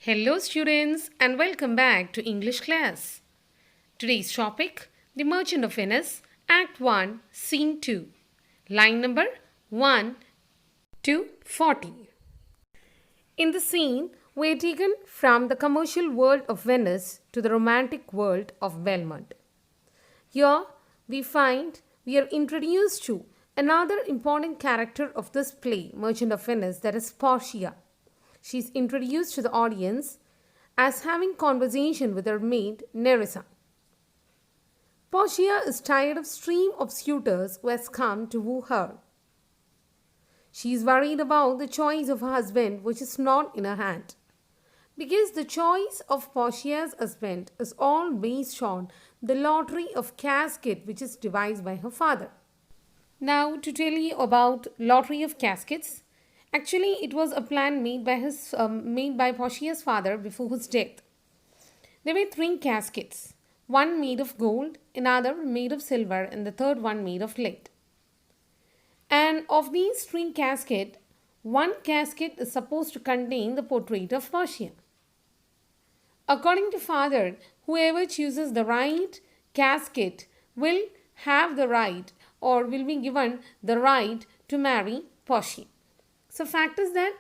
Hello, students, and welcome back to English class. Today's topic The Merchant of Venice, Act 1, Scene 2, line number 1 to 40. In the scene, we are taken from the commercial world of Venice to the romantic world of Belmont. Here, we are introduced to another important character of this play, Merchant of Venice, that is Portia. She is introduced to the audience as having conversation with her maid Nerissa. Portia is tired of stream of suitors who has come to woo her. She is worried about the choice of her husband which is not in her hand. Because the choice of Portia's husband is all based on the lottery of casket which is devised by her father. Now to tell you about lottery of caskets. Actually, it was a plan made by Portia's father before his death. There were three caskets, one made of gold, another made of silver, and the third one made of lead. And of these three caskets, one casket is supposed to contain the portrait of Portia. According to father, whoever chooses the right casket will have the right or will be given the right to marry Portia. So fact is that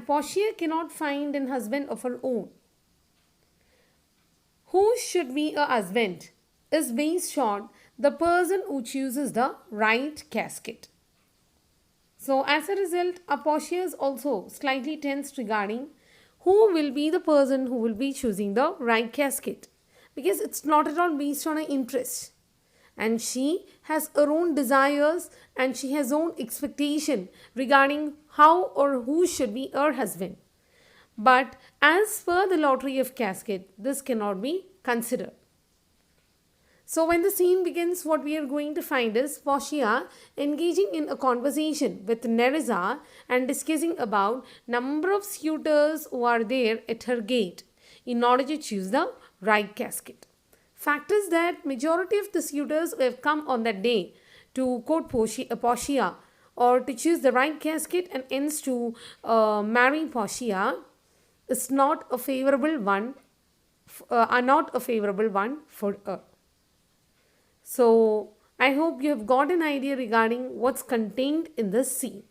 Portia cannot find an husband of her own. Who should be a husband is based on the person who chooses the right casket. So as a result, Portia is also slightly tense regarding who will be the person who will be choosing the right casket. Because it's not at all based on her interest. And she has her own desires and she has own expectation regarding how or who should be her husband. But as per the lottery of casket, this cannot be considered. So when the scene begins, what we are going to find is Portia engaging in a conversation with Nerissa and discussing about number of suitors who are there at her gate in order to choose the right casket. Fact is that majority of the suitors who have come on that day to court Portia or to choose the right casket and hence to marry Portia is not a favorable one, for her. So I hope you have got an idea regarding what's contained in this scene.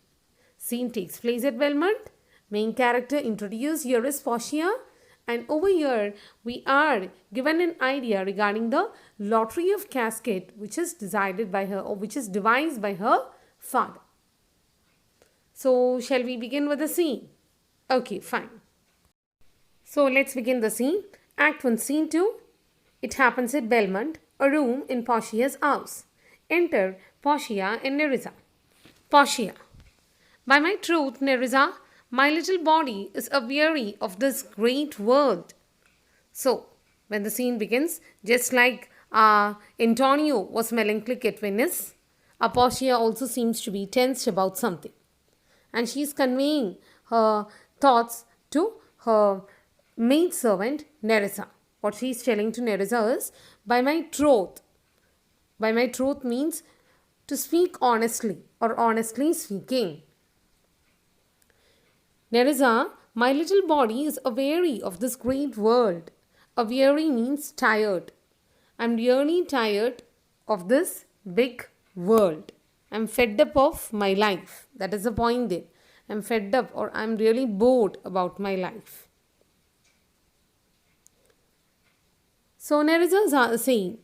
Scene takes place at Belmont. Main character introduced here is Portia. And over here, we are given an idea regarding the lottery of casket which is decided by her or which is devised by her father. So, shall we begin with the scene? Okay, fine. So, let's begin the scene. Act 1, Scene 2. It happens at Belmont, a room in Portia's house. Enter Portia and Nerissa. Portia. By my truth, Nerissa, my little body is aweary of this great world. So, when the scene begins, just like Antonio was melancholic at Venice, Portia also seems to be tensed about something. And she is conveying her thoughts to her maidservant Nerissa. What she is telling to Nerissa is, by my troth. By my troth means to speak honestly or honestly speaking. Nerissa, my little body is aweary of this great world. Aweary means tired. I'm really tired of this big world. I'm fed up of my life. That is the point there. I'm fed up or I'm really bored about my life. So Nerissa is saying,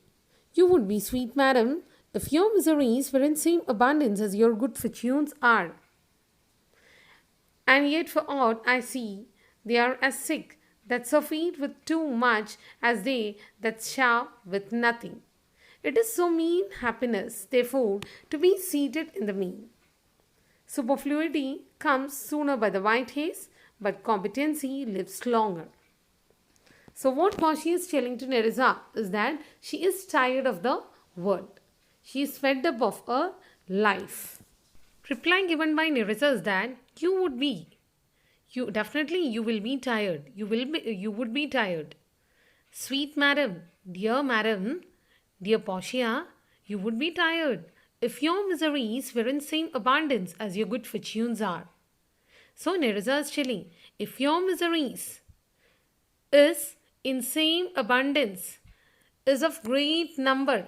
you would be sweet, madam, if your miseries were in same abundance as your good fortunes are. And yet for aught I see, they are as sick that surfeit with too much as they that share with nothing. It is so mean happiness, therefore, to be seated in the mean. Superfluity comes sooner by the white haze, but competency lives longer. So what Portia is telling to Nerissa is that she is tired of the world. She is fed up of her life. Reply given by Nerissa is that you will be tired. You would be tired. Sweet madam, dear Portia, you would be tired if your miseries were in same abundance as your good fortunes are. So Nerissa is telling, if your miseries is in same abundance, is of great number,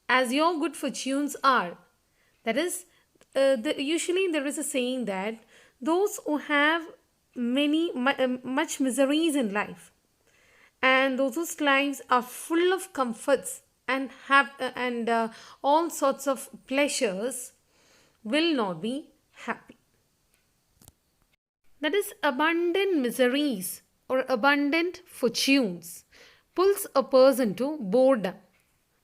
as your good fortunes are. That is, usually there is a saying that those who have much miseries in life, and those whose lives are full of comforts and all sorts of pleasures, will not be happy. That is, abundant miseries or abundant fortunes pulls a person to boredom.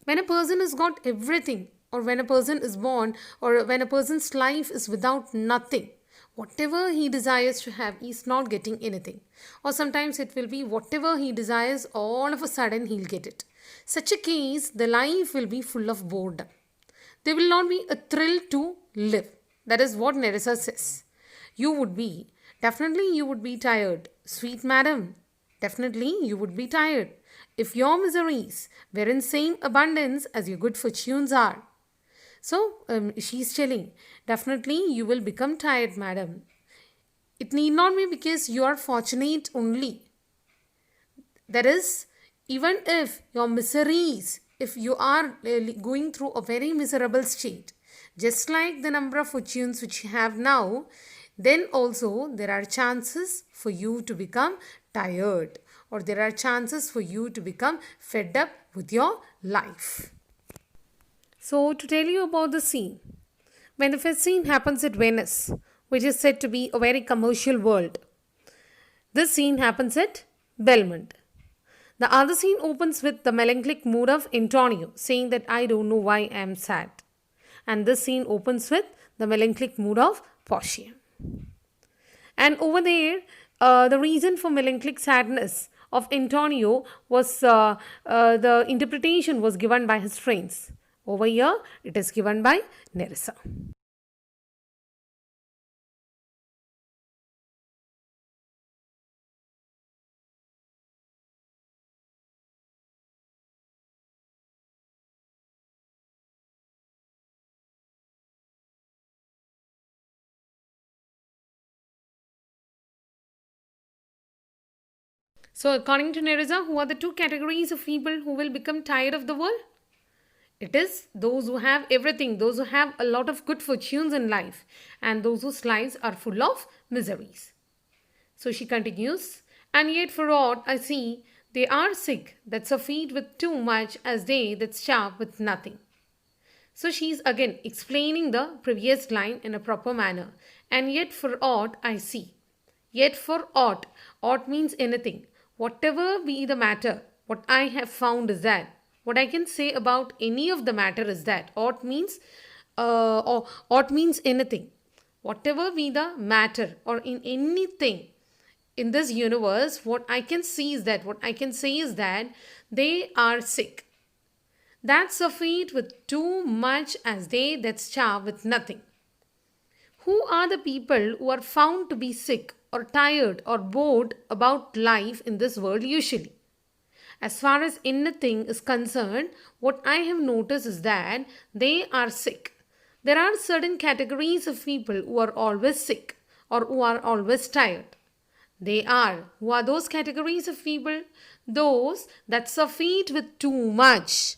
When a person has got everything, or when a person is born, or when a person's life is without nothing, whatever he desires to have, he's not getting anything. Or sometimes it will be whatever he desires, all of a sudden he'll get it. Such a case, the life will be full of boredom. There will not be a thrill to live. That is what Nerissa says. Definitely you would be tired, sweet madam. Definitely you would be tired if your miseries were in same abundance as your good fortunes are. So she's telling, definitely you will become tired, madam. It need not be because you are fortunate only. That is, even if your miseries, if you are going through a very miserable state, just like the number of fortunes which you have now, then also there are chances for you to become tired, or there are chances for you to become fed up with your life. So, to tell you about the scene, when the first scene happens at Venice, which is said to be a very commercial world, this scene happens at Belmont. The other scene opens with the melancholic mood of Antonio, saying that I don't know why I am sad. And this scene opens with the melancholic mood of Portia. And over there, the reason for melancholic sadness of Antonio was the interpretation was given by his friends. Over here, it is given by Nerissa. So, according to Nerissa, who are the two categories of people who will become tired of the world? It is those who have everything, those who have a lot of good fortunes in life, and those whose lives are full of miseries. So she continues, and yet for aught I see, they are sick that surfeit with too much as they that starve with nothing. So she's again explaining the previous line in a proper manner. And yet for aught I see. Yet for aught means anything. Whatever be the matter, what I have found is that, what I can say about any of the matter is that, aught means anything. Whatever be the matter or in anything in this universe, what I can say is that they are sick. That surfeit with too much as they that starve with nothing. Who are the people who are found to be sick or tired or bored about life in this world usually? As far as anything is concerned, what I have noticed is that they are sick. There are certain categories of people who are always sick or who are always tired. Who are those categories of people? Those that surfeit with too much.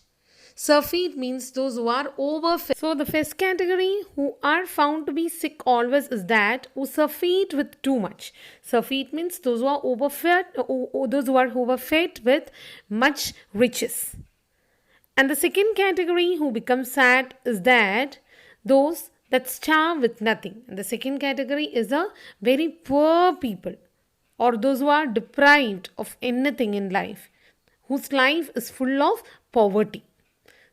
Surfeit means those who are overfed. So the first category who are found to be sick always is that who surfeit with too much. Surfeit means those who are overfed, or those who are overfed with much riches. And the second category who become sad is that those that starve with nothing. And the second category is the very poor people, or those who are deprived of anything in life, whose life is full of poverty.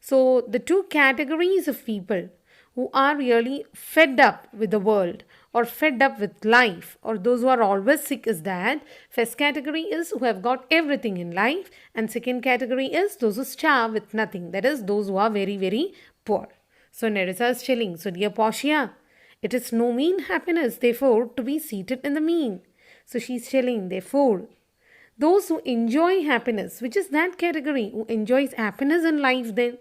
So the two categories of people who are really fed up with the world or fed up with life, or those who are always sick, is that first category is who have got everything in life, and second category is those who starve with nothing, that is those who are very very poor. So Nerissa is telling, so dear Portia, it is no mean happiness therefore to be seated in the mean. So she's telling, therefore, those who enjoy happiness, which is that category who enjoys happiness in life, then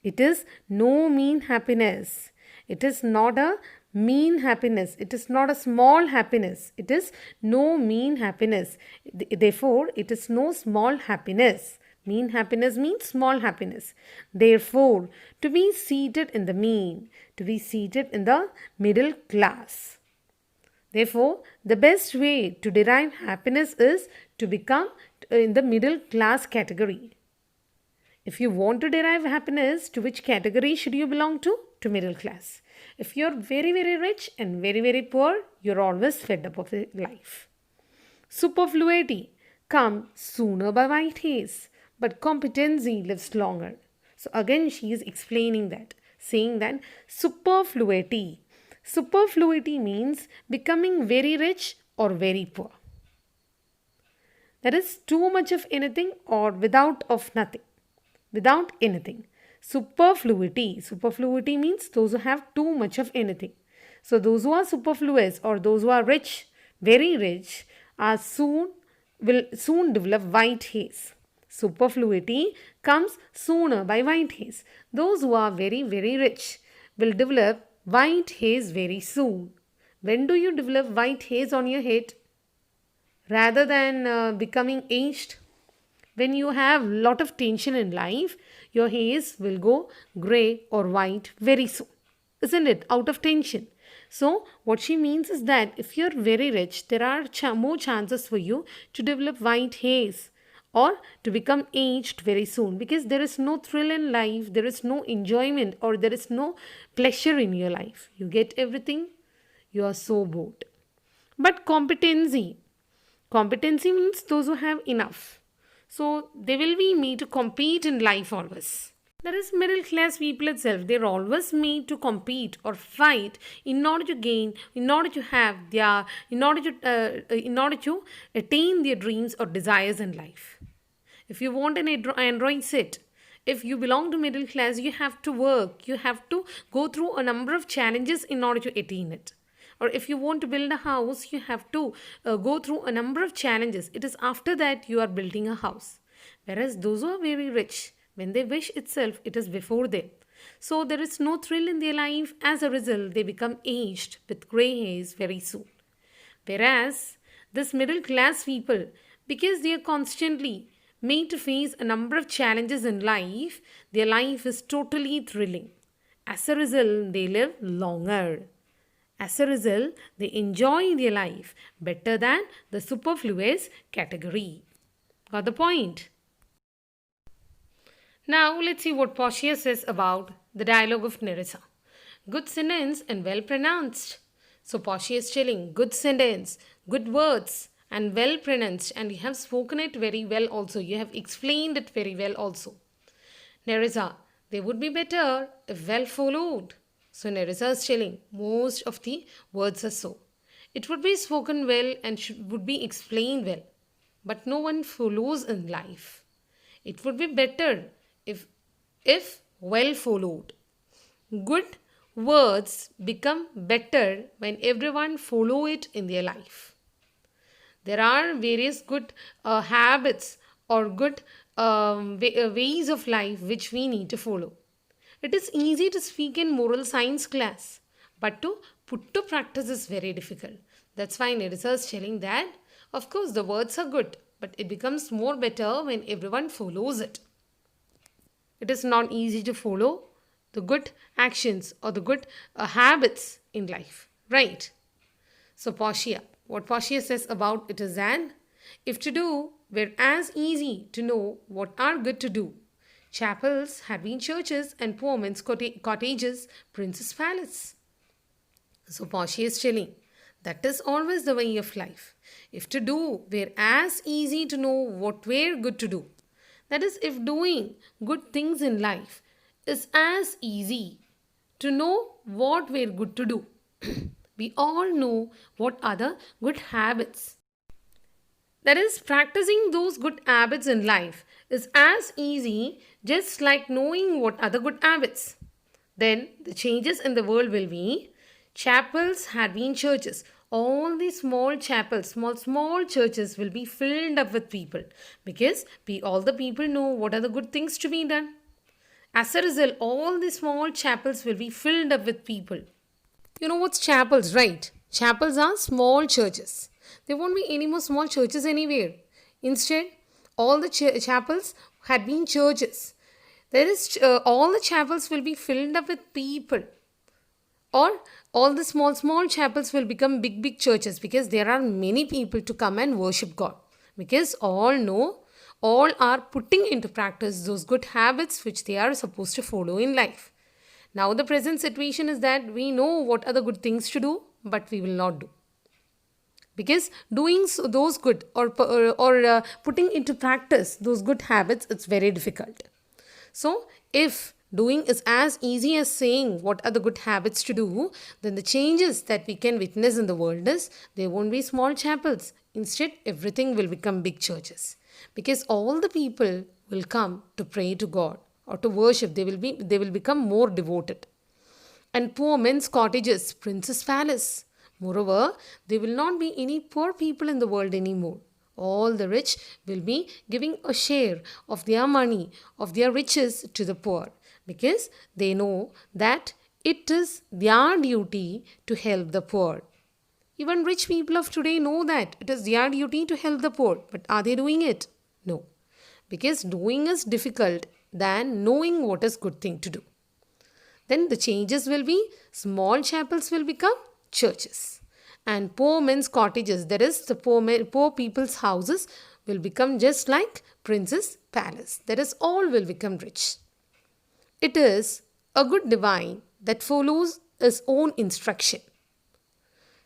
it is no mean happiness. It is not a mean happiness. It is not a small happiness. It is no mean happiness. Therefore, it is no small happiness. Mean happiness means small happiness. Therefore, to be seated in the mean, to be seated in the middle class. Therefore, the best way to derive happiness is to become in the middle class category. If you want to derive happiness, to which category should you belong to? To middle class. If you're very, very rich and very, very poor, you're always fed up of life. Superfluity comes sooner by white haze, but competency lives longer. So again, she is explaining that, saying that superfluity means becoming very rich or very poor. That is too much of anything or without of nothing. Without anything. Superfluity means those who have too much of anything. So those who are superfluous or those who are rich, very rich, will soon develop white haze. Superfluity comes sooner by white haze. Those who are very, very rich will develop white haze very soon. When do you develop white haze on your head? Rather than becoming aged, when you have lot of tension in life, your haze will go grey or white very soon. Isn't it? Out of tension. So, what she means is that if you're very rich, there are more chances for you to develop white haze or to become aged very soon, because there is no thrill in life, there is no enjoyment or there is no pleasure in your life. You get everything, you are so bored. But competency means those who have enough. So they will be made to compete in life always. That is middle class people itself. They are always made to compete or fight in order to gain, in order to have their, in order to attain their dreams or desires in life. If you want an Android set, if you belong to middle class, you have to work. You have to go through a number of challenges in order to attain it. Or if you want to build a house, you have to go through a number of challenges. It is after that you are building a house. Whereas those who are very rich, when they wish itself, it is before them. So there is no thrill in their life. As a result, they become aged with grey hairs very soon. Whereas this middle class people, because they are constantly made to face a number of challenges in life, their life is totally thrilling. As a result, they live longer. As a result, they enjoy their life better than the superfluous category. Got the point? Now, let's see what Portia says about the dialogue of Nerissa. Good sentence and well pronounced. So, Portia is telling good sentence, good words and well pronounced, and you have spoken it very well also. You have explained it very well also. Nerissa, they would be better if well followed. So Nerissa is telling most of the words are so. It would be spoken well and would be explained well. But no one follows in life. It would be better if well followed. Good words become better when everyone follow it in their life. There are various good habits or good ways of life which we need to follow. It is easy to speak in moral science class, but to put to practice is very difficult. That's why Nerissa is telling that, of course, the words are good, but it becomes more better when everyone follows it. It is not easy to follow the good actions or the good habits in life, right? So Portia, what Portia says about it is that, if to do were as easy to know what are good to do, chapels had been churches and poor men's cottages, prince's palace. So Portia is telling, that is always the way of life. If to do were as easy to know what were good to do, that is, if doing good things in life is as easy to know what were good to do, we all know what are the good habits. That is, practicing those good habits in life is as easy just like knowing what are the good habits. Then the changes in the world will be, chapels had been churches. All these small chapels, small churches will be filled up with people, because all the people know what are the good things to be done. As a result, all the small chapels will be filled up with people. You know what's chapels, right? Chapels are small churches. There won't be any more small churches anywhere. Instead, all the chapels had been churches. All the chapels will be filled up with people, or all the small chapels will become big churches because there are many people to come and worship God, because all know, all are putting into practice those good habits which they are supposed to follow in life. Now the present situation is that we know what are the good things to do, but we will not do, because doing those good, or putting into practice those good habits, it's very difficult. So, if doing is as easy as saying what are the good habits to do, then the changes that we can witness in the world is there won't be small chapels. Instead, everything will become big churches, because all the people will come to pray to God or to worship. They will become more devoted. And poor men's cottages, prince's palace. Moreover, there will not be any poor people in the world anymore. All the rich will be giving a share of their money, of their riches to the poor, because they know that it is their duty to help the poor. Even rich people of today know that it is their duty to help the poor, but are they doing it? No, because doing is difficult than knowing what is good thing to do. Then the changes will be small chapels will become churches. And poor men's cottages, that is, the poor people's houses, will become just like prince's palace. That is, all will become rich. It is a good divine that follows his own instruction.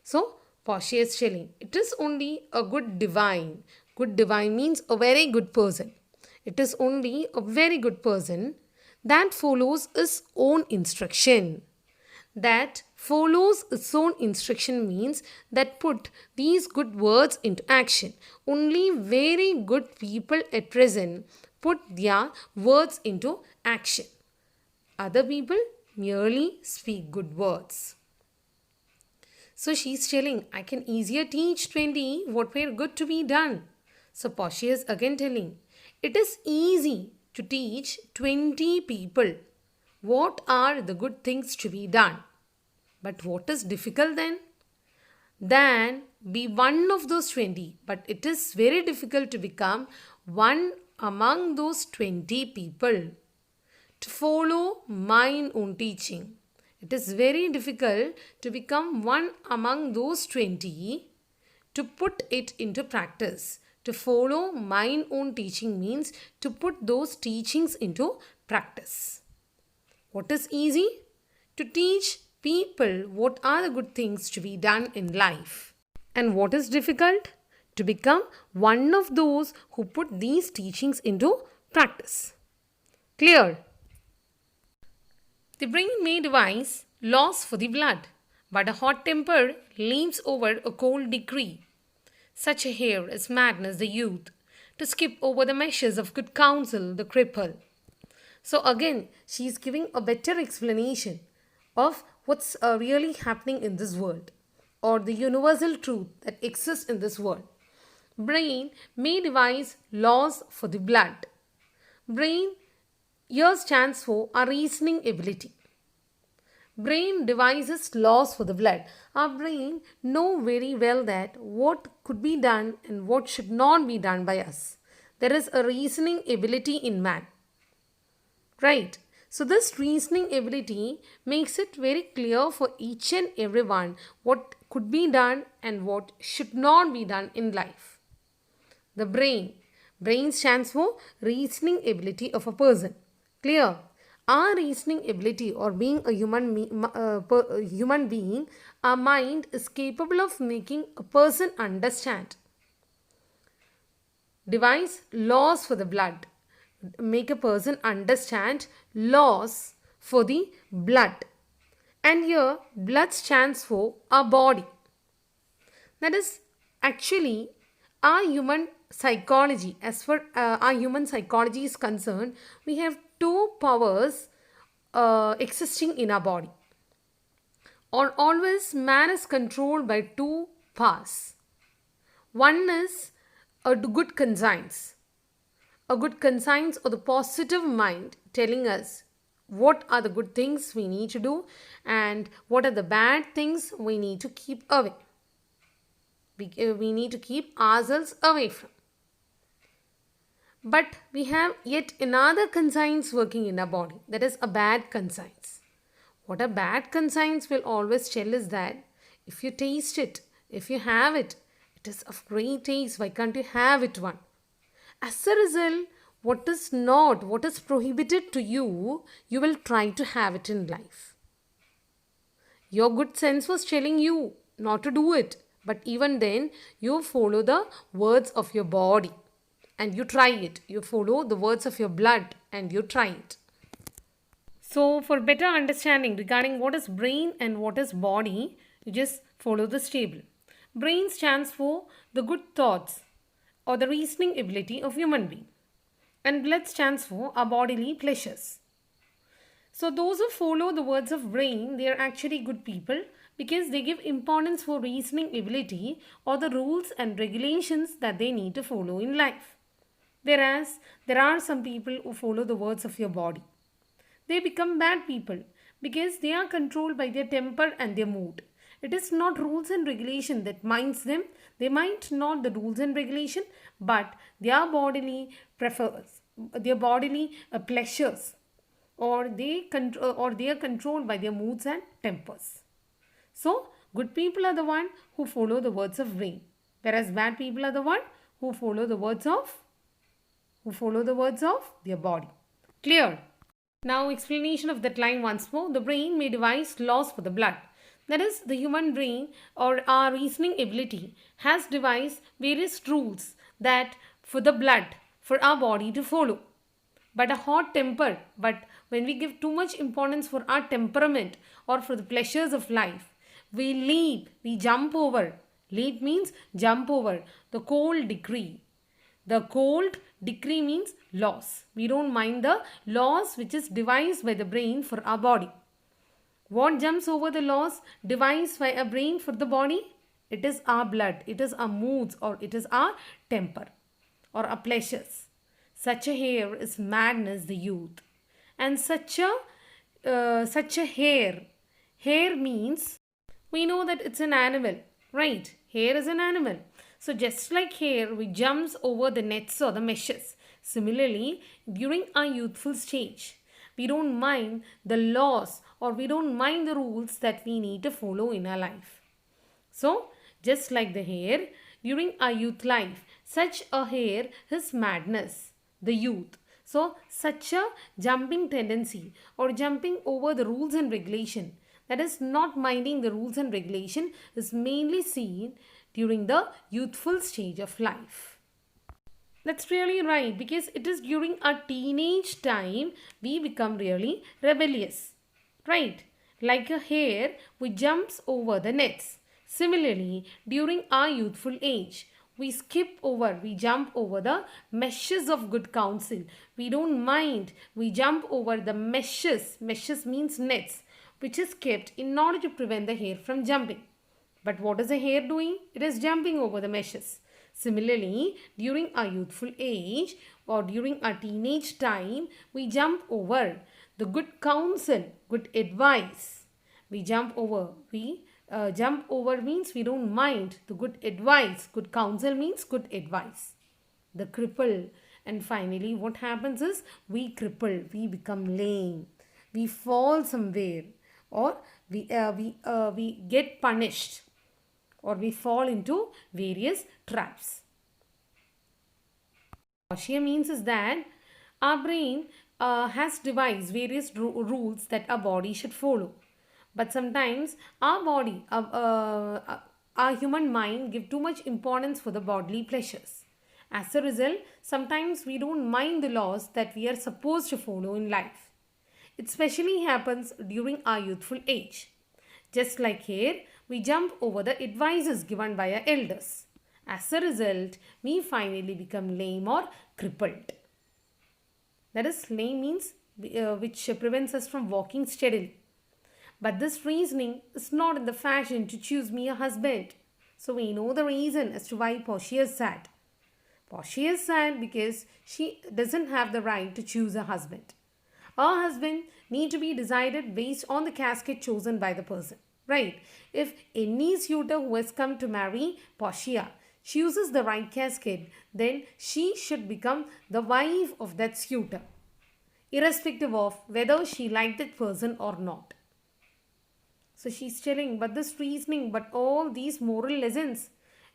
So, Portia is telling, it is only a good divine. Good divine means a very good person. It is only a very good person that follows his own instruction. That follows its own instruction means that put these good words into action. Only very good people at present put their words into action. Other people merely speak good words. So she's telling, I can easier teach 20 what were good to be done. So Portia is again telling, it is easy to teach 20 people what are the good things to be done. But what is difficult then? Then be one of those 20. But it is very difficult to become one among those 20 people to follow mine own teaching. It is very difficult to become one among those 20 to put it into practice. To follow mine own teaching means to put those teachings into practice. What is easy? To teach people what are the good things to be done in life. And what is difficult? To become one of those who put these teachings into practice. Clear? The brain may devise laws for the blood, but a hot temper leaps over a cold decree. Such a hair is madness the youth, to skip over the measures of good counsel the cripple. So again, she is giving a better explanation of what's really happening in this world, or the universal truth that exists in this world. Brain may devise laws for the blood. Brain here stands for our reasoning ability. Brain devises laws for the blood. Our brain know very well that what could be done and what should not be done by us. There is a reasoning ability in man. Right? So this reasoning ability makes it very clear for each and everyone what could be done and what should not be done in life. The brain. Brain stands for reasoning ability of a person. Clear? Our reasoning ability, or being a human being, our mind is capable of making a person understand. Devise laws for the blood. Make a person understand laws for the blood. And here, blood stands for our body. That is actually our human psychology. As far our human psychology is concerned, we have two powers existing in our body. Or always man is controlled by two powers. One is a good conscience. A good conscience, or the positive mind, telling us what are the good things we need to do and what are the bad things we need to keep away. We need to keep ourselves away from. But we have yet another conscience working in our body, that is a bad conscience. What a bad conscience will always tell is that if you taste it, if you have it, it is of great taste, why can't you have it one? As a result, what is not, what is prohibited to you, you will try to have it in life. Your good sense was telling you not to do it, but even then, you follow the words of your body and you try it. You follow the words of your blood and you try it. So, for better understanding regarding what is brain and what is body, you just follow this table. Brain stands for the good thoughts or the reasoning ability of human being. And blood stands for our bodily pleasures. So those who follow the words of brain, they are actually good people because they give importance for reasoning ability or the rules and regulations that they need to follow in life. Whereas there are some people who follow the words of your body. They become bad people because they are controlled by their temper and their mood. It is not rules and regulation that minds them. They mind not the rules and regulation, but their bodily prefers, their bodily pleasures, or they are controlled by their moods and tempers. So, good people are the one who follow the words of brain, whereas bad people are the one who follow the words of their body. Clear? Now, explanation of that line once more. The brain may devise laws for the blood. That is, the human brain or our reasoning ability has devised various rules that for the blood, for our body to follow. But a hot temper, but when we give too much importance for our temperament or for the pleasures of life, we leap, we jump over. Leap means jump over the cold decree. The cold decree means laws. We don't mind the laws which is devised by the brain for our body. What jumps over the laws devised by a brain for the body? It is our blood, it is our moods, or it is our temper or our pleasures. Such a hair is madness, the youth. And such a hair means we know that it's an animal, right? Hair is an animal. So just like hair, we jumps over the nets or the meshes. Similarly, during our youthful stage, we don't mind the laws or we don't mind the rules that we need to follow in our life. So, just like the hair, during our youth life, such a hair is madness, the youth. So, such a jumping tendency or jumping over the rules and regulation, that is not minding the rules and regulation, is mainly seen during the youthful stage of life. That's really right, because it is during our teenage time we become really rebellious, right? Like a hare which jumps over the nets. Similarly, during our youthful age, we jump over the meshes of good counsel. We don't mind, we jump over the meshes. Meshes means nets, which is kept in order to prevent the hare from jumping. But what is a hare doing? It is jumping over the meshes. Similarly, during our youthful age or during our teenage time, we jump over the good counsel, good advice. We jump over. Jump over means we don't mind the good advice. Good counsel means good advice. The cripple. And finally, what happens is we cripple. We become lame. We fall somewhere, or we get punished, or we fall into various traps. Portia means is that our brain has devised various rules that our body should follow. But sometimes our human mind give too much importance for the bodily pleasures. As a result, sometimes we don't mind the laws that we are supposed to follow in life. It especially happens during our youthful age. Just like here, we jump over the advices given by our elders. As a result, we finally become lame or crippled. That is, lame means which prevents us from walking steadily. But this reasoning is not in the fashion to choose me a husband. So we know the reason as to why Portia is sad. Portia is sad because she doesn't have the right to choose a husband. Her husband need to be decided based on the casket chosen by the person. Right? If any suitor who has come to marry Portia chooses the right casket, then she should become the wife of that suitor, irrespective of whether she liked that person or not. So she's telling, but this reasoning, but all these moral lessons,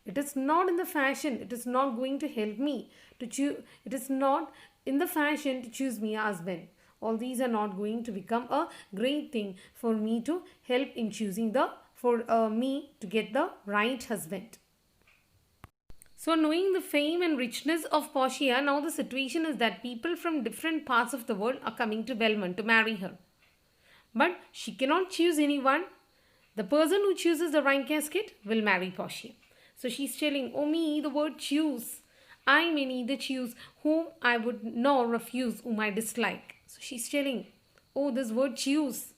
it is not in the fashion, it is not going to help me to choose, it is not in the fashion to choose me a husband. All these are not going to become a great thing for me to help in choosing me to get the right husband. So knowing the fame and richness of Portia, now the situation is that people from different parts of the world are coming to Belmont to marry her. But she cannot choose anyone. The person who chooses the right casket will marry Portia. So she's telling, oh me, the word choose. I may neither choose whom I would nor refuse whom I dislike. So she's telling, oh, this word choose,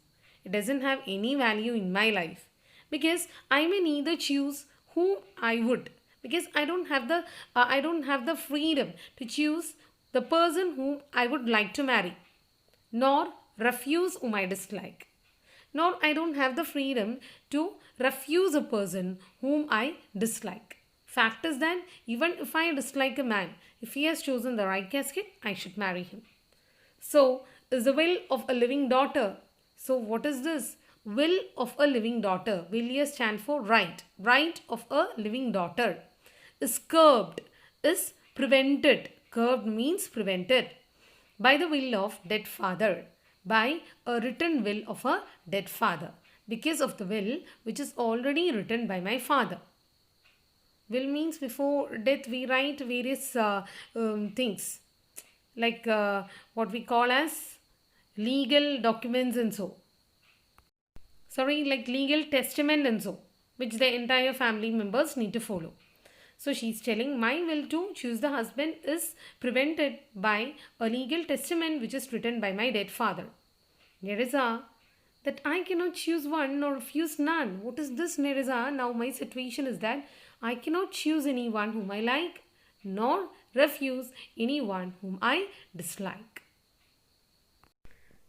it doesn't have any value in my life. Because I may neither choose whom I would. Because I don't have the freedom to choose the person whom I would like to marry. Nor refuse whom I dislike. Nor I don't have the freedom to refuse a person whom I dislike. Fact is that even if I dislike a man, if he has chosen the right casket, I should marry him. So, is the will of a living daughter. So, what is this? Will of a living daughter. Will here stand for right. Right of a living daughter. Is curbed. Is prevented. Curbed means prevented. By the will of dead father. By a written will of a dead father. Because of the will which is already written by my father. Will means before death we write various things. Like what we call as legal documents and so. Like legal testament and so. Which the entire family members need to follow. So she's telling my will to choose the husband is prevented by a legal testament which is written by my dead father. Nerissa, that I cannot choose one nor refuse none. What is this, Nerissa? Now my situation is that I cannot choose anyone whom I like nor refuse anyone whom I dislike.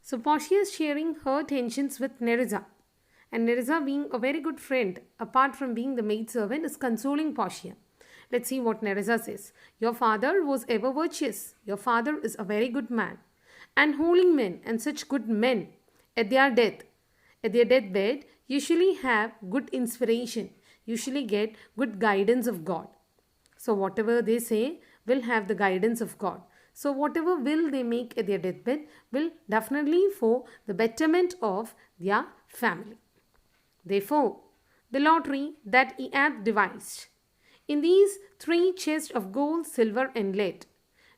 So Portia is sharing her tensions with Nerissa. And Nerissa, being a very good friend, apart from being the maidservant, is consoling Portia. Let's see what Nerissa says. Your father was ever virtuous. Your father is a very good man. And holy men and such good men at their deathbed, usually have good inspiration, usually get good guidance of God. So whatever they say will have the guidance of God. So whatever will they make at their deathbed will definitely for the betterment of their family. Therefore, the lottery that he hath devised, in these 3 chests of gold, silver and lead,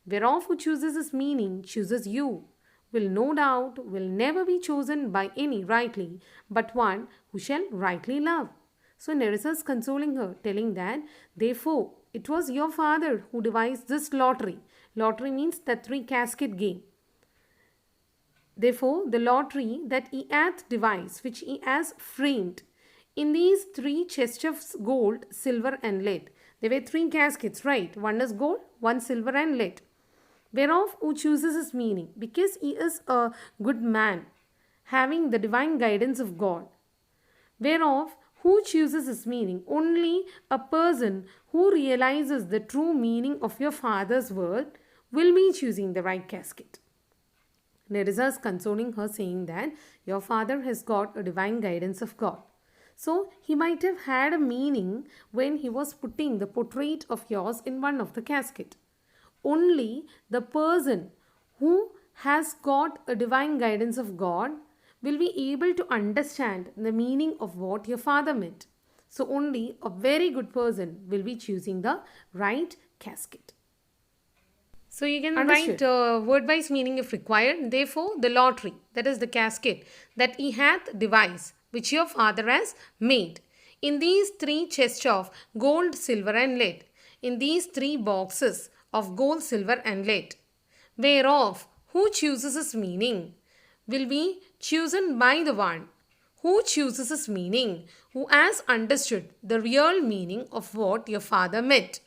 whereof who chooses his meaning chooses you, will no doubt will never be chosen by any rightly, but one who shall rightly love. So Nerissa is consoling her, telling that, therefore, it was your father who devised this lottery. Lottery means the 3 casket game. Therefore, the lottery that he hath devised, which he has framed, in these 3 chests of gold, silver and lead. There were 3 caskets, right? One is gold, one silver and lead. Whereof who chooses his meaning, because he is a good man, having the divine guidance of God. Whereof who chooses his meaning? Only a person who realizes the true meaning of your father's word will be choosing the right casket. Nerissa is consoling her, saying that your father has got a divine guidance of God. So he might have had a meaning when he was putting the portrait of yours in one of the casket. Only the person who has got a divine guidance of God will be able to understand the meaning of what your father meant. So only a very good person will be choosing the right casket. So you can write word-wise meaning if required. Therefore, the lottery, that is the casket, that he hath devised, which your father has made, in these 3 chests of gold, silver and lead, in these 3 boxes of gold, silver and lead, whereof who chooses his meaning will be chosen by the one who chooses his meaning, who has understood the real meaning of what your father meant.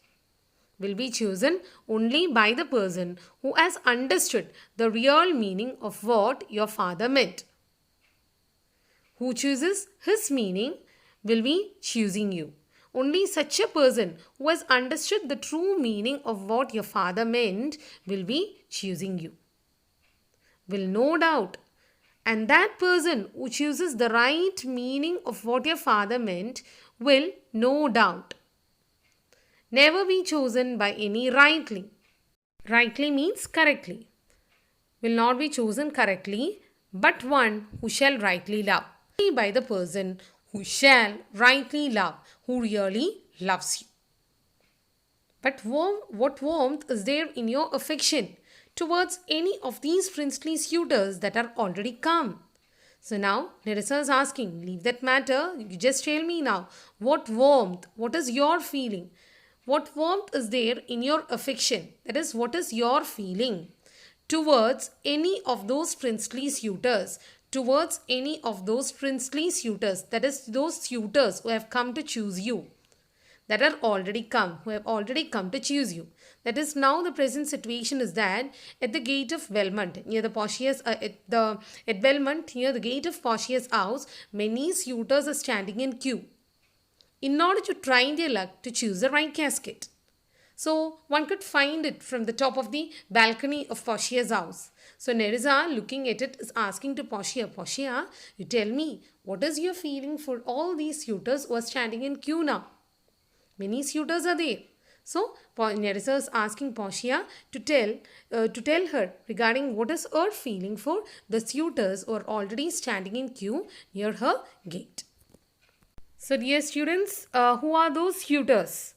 will be chosen only by the person who has understood the real meaning of what your father meant. Who chooses his meaning will be choosing you. Only such a person who has understood the true meaning of what your father meant will be choosing you. Will no doubt. And that person who chooses the right meaning of what your father meant will no doubt never be chosen by any rightly. Rightly means correctly. Will not be chosen correctly, but one who shall rightly love. By the person who shall rightly love, who really loves you. But what warmth is there in your affection towards any of these princely suitors that are already come? So now Nerissa is asking, leave that matter, you just tell me now, what warmth, what is your feeling? What warmth is there in your affection? That is, what is your feeling towards any of those princely suitors? Towards any of those princely suitors, that is, those suitors who have come to choose you, that are already come, who have already come to choose you. That is, now the present situation is that at the gate of Belmont, near the Portia's, at Belmont, near the gate of Portia's house, many suitors are standing in queue in order to try their luck to choose the right casket. So one could find it from the top of the balcony of Portia's house. So Nerissa, looking at it, is asking to Portia, Portia, you tell me, what is your feeling for all these suitors who are standing in queue now? Many suitors are there. So Nerissa is asking Portia to tell her regarding what is her feeling for the suitors who are already standing in queue near her gate. So dear students, who are those suitors?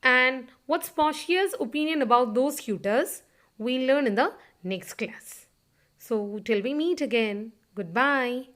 And what's Portia's opinion about those suitors? We'll learn in the next class. So till we meet again, goodbye.